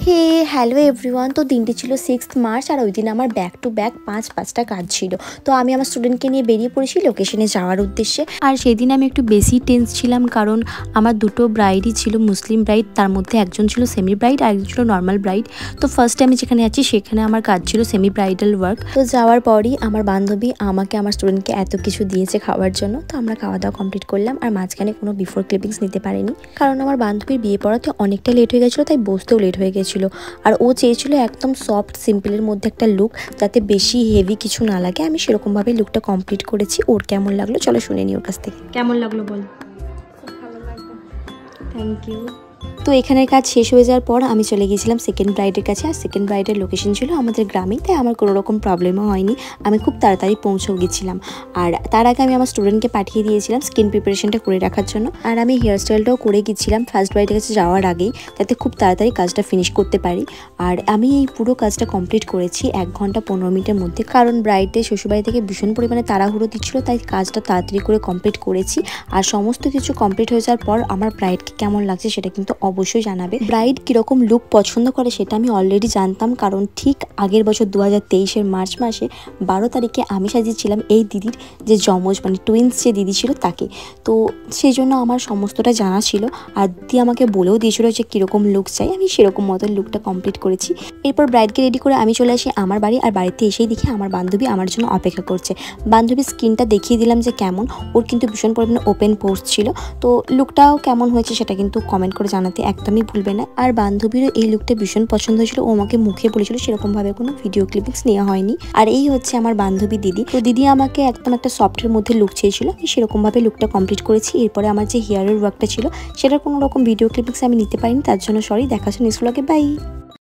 হে hello everyone. তো দিনটি ছিল 6 মার্চ আর ওই দিন আমার ব্যাক টু ব্যাক পাঁচটা কাজ ছিল। তো আমি আমার স্টুডেন্টকে নিয়ে বেরিয়ে পড়েছি লোকেশনে যাওয়ার উদ্দেশ্যে। আর সেই দিন আমি একটু বেশি টেন্স ছিলাম, কারণ আমার দুটো ব্রাইডই ছিল, মুসলিম ব্রাইড, তার মধ্যে একজন ছিল সেমি ব্রাইড আর একজন ছিল নর্মাল ব্রাইড। তো ফার্স্টে আমি যেখানে আছি সেখানে আমার কাজ ছিল সেমি ব্রাইডাল ওয়ার্ক। তো যাওয়ার পরই আমার বান্ধবী আমাকে আমার স্টুডেন্টকে এত কিছু দিয়েছে খাওয়ার জন্য। তো আমরা খাওয়া দাওয়া কমপ্লিট করলাম আর মাঝখানে কোনো বিফোর ক্লিপিংস নিতে পারিনি, কারণ আমার বান্ধবীর বিয়ে পড়াতে অনেকটা লেট হয়ে গেছিলো, তাই বসতেও লেট হয়ে গেছিলো। আর ও চেয়েছিল একদম সফট সিম্পলের মধ্যে একটা লুক, যাতে বেশি হেভি কিছু না লাগে। আমি সেরকমভাবে লুকটা কমপ্লিট করেছি। ওর কেমন লাগলো চলো শুনে নিই ওর কাছ থেকে। কেমন লাগলো বল? খুব ভালো লাগলো। Thank you. তো এখানের কাজ শেষ হয়ে যাওয়ার পর আমি চলে গিয়েছিলাম সেকেন্ড ব্রাইডের কাছে। আর সেকেন্ড ব্রাইডের লোকেশন ছিল আমাদের গ্রামেই, তাই আমার কোনো রকম প্রবলেমও হয়নি। আমি খুব তাড়াতাড়ি পৌঁছেও গেছিলাম। আর তার আগে আমি আমার স্টুডেন্টকে পাঠিয়ে দিয়েছিলাম স্কিন প্রিপারেশনটা করে রাখার জন্য। আর আমি হেয়ার স্টাইলটাও করে গেছিলাম ফার্স্ট ব্রাইডের কাছে যাওয়ার আগেই, যাতে খুব তাড়াতাড়ি কাজটা ফিনিশ করতে পারি। আর আমি এই পুরো কাজটা কমপ্লিট করেছি 1 ঘন্টা 15 মিনিটের মধ্যে, কারণ ব্রাইডের শ্বশুরবাড়ি থেকে ভীষণ পরিমাণে তাড়াহুড়ো দিচ্ছিলো, তাই কাজটা তাড়াতাড়ি করে কমপ্লিট করেছি। আর সমস্ত কিছু কমপ্লিট হয়ে যাওয়ার পর আমার ব্রাইডকে কেমন লাগছে সেটা কিন্তু অবশ্যই জানাবে। ব্রাইড কীরকম লুক পছন্দ করে সেটা আমি অলরেডি জানতাম, কারণ ঠিক আগের বছর 2023-এর মার্চ মাসে 12 তারিখে আমি সাজিয়েছিলাম এই দিদির যে যমজ মানে টুইন্স যে দিদি ছিল তাকে। তো সেই জন্য আমার সমস্তটা জানা ছিল। আর দিদি আমাকে বলেও দিয়েছিল যে কীরকম লুক চাই, আমি সেরকম মতো লুকটা কমপ্লিট করেছি। এরপর ব্রাইডকে রেডি করে আমি চলে আসি আমার বাড়ি। আর বাড়িতে এসেই দেখি আমার বান্ধবী আমার জন্য অপেক্ষা করছে। বান্ধবীর স্কিনটা দেখিয়ে দিলাম যে কেমন, ওর কিন্তু ভীষণ পরিমাণে ওপেন পোর্স ছিল। তো লুকটাও কেমন হয়েছে সেটা কিন্তু কমেন্ট করে জানাতে একদমই ভুলবে না। আর বান্ধবীরও এই লুকটা ভীষণ পছন্দ হয়েছিল, ও আমাকে মুখে বলেছিল, সেরকমভাবে কোনো ভিডিও ক্লিপিংস নেওয়া হয়নি। আর এই হচ্ছে আমার বান্ধবী দিদি। তো দিদি আমাকে একদম একটা সফটের মধ্যে লুক চেয়েছিল, আমি সেরকমভাবে লুকটা কমপ্লিট করেছি। এরপরে আমার যে হেয়ারের ওয়ার্কটা ছিল সেটার কোনো রকম ভিডিও ক্লিপিংস আমি নিতে পারিনি, তার জন্য সরি। দেখা হচ্ছে নেক্সট ব্লগে, বাই।